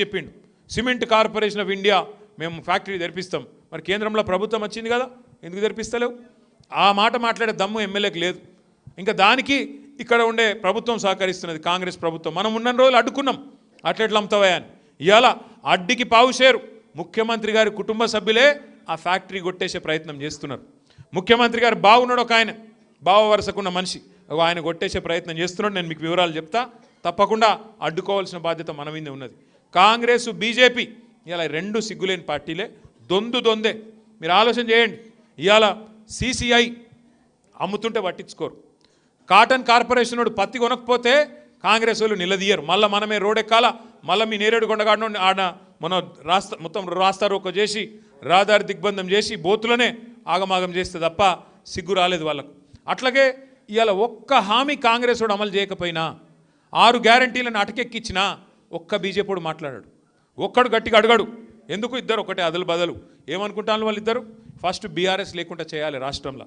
చెప్పిండు cement corporation of India మేము factory తెరిపిస్తాం. మరి కేంద్రంలో ప్రభుత్వం వచ్చింది కదా, ఎందుకు తెరిపిస్తలేవు? ఆ మాట మాట్లాడే దమ్ము ఎమ్మెల్యేకి లేదు. ఇంకా దానికి ఇక్కడ ఉండే ప్రభుత్వం సహకరిస్తున్నది, కాంగ్రెస్ ప్రభుత్వం. మనం ఉన్న రోజులు అడ్డుకున్నాం, అట్లెట్లా అమ్ముతావా అని. ఇవాళ అడ్డికి పావుషేరు ముఖ్యమంత్రి గారి కుటుంబ సభ్యులే ఆ ఫ్యాక్టరీ కొట్టేసే ప్రయత్నం చేస్తున్నారు. ముఖ్యమంత్రి గారు బాగున్నాడు, ఒక ఆయన బావ వరుసకున్న మనిషి, ఆయన కొట్టేసే ప్రయత్నం చేస్తున్నాడు. నేను మీకు వివరాలు చెప్తా. తప్పకుండా అడ్డుకోవాల్సిన బాధ్యత మన మీదే ఉన్నది. కాంగ్రెస్ బీజేపీ ఇలా రెండు సిగ్గులేని పార్టీలే, దొందే. మీరు ఆలోచన చేయండి. ఇవాళ సిసిఐ అమ్ముతుంటే పట్టించుకోరు. కాటన్ కార్పొరేషన్ వాడు పత్తి కొనకపోతే కాంగ్రెస్ వాళ్ళు నిలదీయరు. మళ్ళీ మనమే రోడెక్కాల, మళ్ళీ మీ నేరేడు కొండగాడను ఆడ మన మొత్తం రాస్తారోకో చేసి రహదారి దిగ్బంధం చేసి బోతులనే ఆగమాగం చేస్తే తప్ప సిగ్గు రాలేదు వాళ్ళకు. అట్లాగే ఇవాళ ఒక్క హామీ కాంగ్రెస్ వాడు అమలు చేయకపోయినా, 6 గ్యారంటీలను అటకెక్కించినా ఒక్క బీజేపీ మాట్లాడాడు, ఒక్కడు గట్టిగా అడగాడు. ఎందుకు? ఇద్దరు ఒకటే అదలు బదలు. ఏమనుకుంటాను వాళ్ళిద్దరు? ఫస్ట్ బీఆర్ఎస్ లేకుండా చేయాలి రాష్ట్రంలో,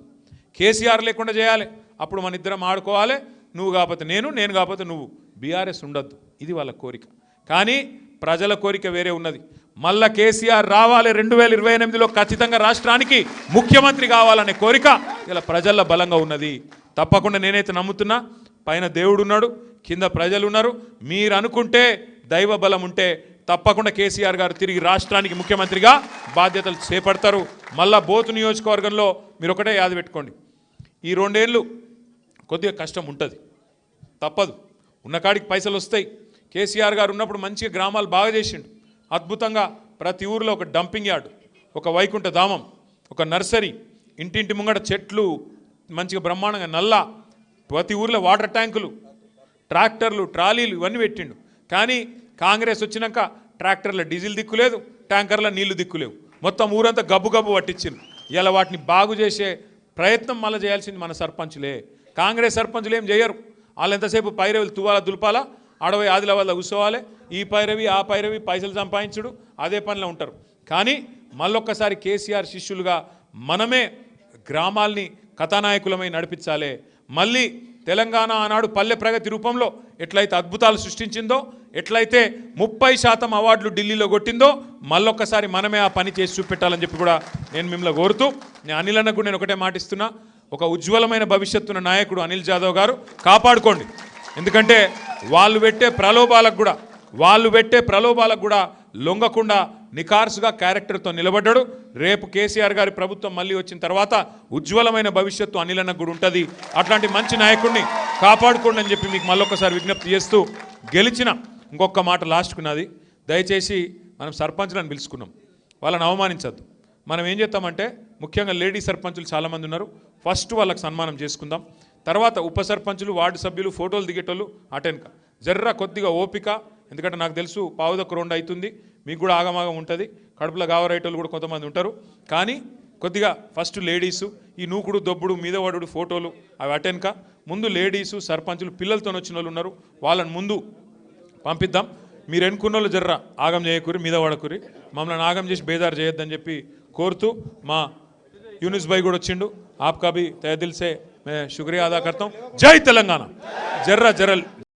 కేసీఆర్ లేకుండా చేయాలి. అప్పుడు మన ఇద్దరం ఆడుకోవాలి. నువ్వు కాకపోతే నేను, నేను కాకపోతే నువ్వు. బీఆర్ఎస్ ఉండొద్దు, ఇది వాళ్ళ కోరిక. కానీ ప్రజల కోరిక వేరే ఉన్నది. మళ్ళా కేసీఆర్ రావాలి, 2028లో ఖచ్చితంగా రాష్ట్రానికి ముఖ్యమంత్రి కావాలనే కోరిక ఇలా ప్రజల్లో బలంగా ఉన్నది. తప్పకుండా నేనైతే నమ్ముతున్నా, పైన దేవుడు ఉన్నాడు, కింద ప్రజలు ఉన్నారు. మీరు అనుకుంటే, దైవ బలం ఉంటే తప్పకుండా కేసీఆర్ గారు తిరిగి రాష్ట్రానికి ముఖ్యమంత్రిగా బాధ్యతలు చేపడతారు. మళ్ళా బోతు నియోజకవర్గంలో మీరు ఒకటే యాద పెట్టుకోండి, ఈ 2 ఏళ్ళు కొద్దిగా కష్టం ఉంటుంది, తప్పదు. ఉన్నకాడికి పైసలు వస్తాయి. కేసీఆర్ గారు ఉన్నప్పుడు మంచిగా గ్రామాలు బాగా చేసిండు, అద్భుతంగా. ప్రతి ఊరిలో ఒక డంపింగ్ యార్డ్, ఒక వైకుంఠ ధామం, ఒక నర్సరీ, ఇంటింటి ముంగట చెట్లు మంచిగా బ్రహ్మాండంగా, నల్లా, ప్రతి ఊరిలో వాటర్ ట్యాంకులు, ట్రాక్టర్లు, ట్రాలీలు ఇవన్నీ పెట్టిండు. కానీ కాంగ్రెస్ వచ్చినాక ట్రాక్టర్ల డీజిల్ దిక్కులేదు, ట్యాంకర్ల నీళ్లు దిక్కులేవు. మొత్తం ఊరంతా గబ్బు పట్టించింది. ఇలా వాటిని బాగు చేసే ప్రయత్నం మళ్ళీ చేయాల్సింది మన సర్పంచులే. కాంగ్రెస్ సర్పంచులు ఏం చేయరు. వాళ్ళు ఎంతసేపు పైరవిలు తువ్వాలా దులపాలా, ఆడవై ఆదిలాబాద్లో కూర్చోవాలి, ఈ పైరవి ఆ పైరవి, పైసలు సంపాదించుడు, అదే పనిలో ఉంటారు. కానీ మళ్ళొక్కసారి కేసీఆర్ శిష్యులుగా మనమే గ్రామాల్ని కథానాయకులమై నడిపించాలి. మళ్ళీ తెలంగాణ ఆనాడు పల్లె ప్రగతి రూపంలో ఎట్లయితే అద్భుతాలు సృష్టించిందో, ఎట్లయితే 30% అవార్డులు ఢిల్లీలో కొట్టిందో, మళ్ళొక్కసారి మనమే ఆ పని చేసి చూపెట్టాలని చెప్పి కూడా నేను మిమ్మల్ని కోరుతూ, నేను అనిల్ అన్నకు నేను ఒకటే మాటిస్తున్నా, ఒక ఉజ్వలమైన భవిష్యత్తున్న నాయకుడు అనిల్ జాదవ్ గారు, కాపాడుకోండి. ఎందుకంటే వాళ్ళు పెట్టే ప్రలోభాలకు కూడా లొంగకుండా నికార్సుగా క్యారెక్టర్తో నిలబడ్డాడు. రేపు కేసీఆర్ గారి ప్రభుత్వం మళ్ళీ వచ్చిన తర్వాత ఉజ్వలమైన భవిష్యత్తు అనిలన్నకు కూడా ఉంటుంది. అట్లాంటి మంచి నాయకుడిని కాపాడుకోండి అని చెప్పి మీకు మళ్ళొక్కసారి విజ్ఞప్తి చేస్తూ, గెలిచిన ఇంకొక మాట లాస్ట్కున్నది, దయచేసి మనం సర్పంచ్లను పిలుచుకున్నాం, వాళ్ళని అవమానించద్దు. మనం ఏం చేస్తామంటే, ముఖ్యంగా లేడీ సర్పంచులు చాలామంది ఉన్నారు, ఫస్ట్ వాళ్ళకి సన్మానం చేసుకుందాం. తర్వాత ఉప సర్పంచులు, వార్డు సభ్యులు, ఫోటోలు దిగేటోళ్ళు అటెన్క జర్రా కొద్దిగా ఓపిక. ఎందుకంటే నాకు తెలుసు 1:15 అవుతుంది, మీకు కూడా ఆగమాగం ఉంటుంది, కడుపులో గావరైటోళ్ళు కూడా కొంతమంది ఉంటారు. కానీ కొద్దిగా ఫస్ట్ లేడీసు, ఈ నూకుడు దొబ్బుడు మీదవాడు ఫోటోలు అవి అటెన్క. ముందు లేడీసు, సర్పంచులు, పిల్లలతో వచ్చిన వాళ్ళు ఉన్నారు, వాళ్ళని ముందు పంపిద్దాం. మీరు ఎన్నుకున్న వాళ్ళు జర్రా ఆగం చేయకూరి, మీద పడకూరి, మమ్మల్ని ఆగం చేసి బేదారు చేయొద్దని చెప్పి కోరుతూ, మా యూనిస్ భాయ్ కూడా వచ్చిండు, ఆప్కా భీ తహ దిల్ సే मैं शुक्रिया अदा करता हूँ. जय तेलंगाना. जर्रा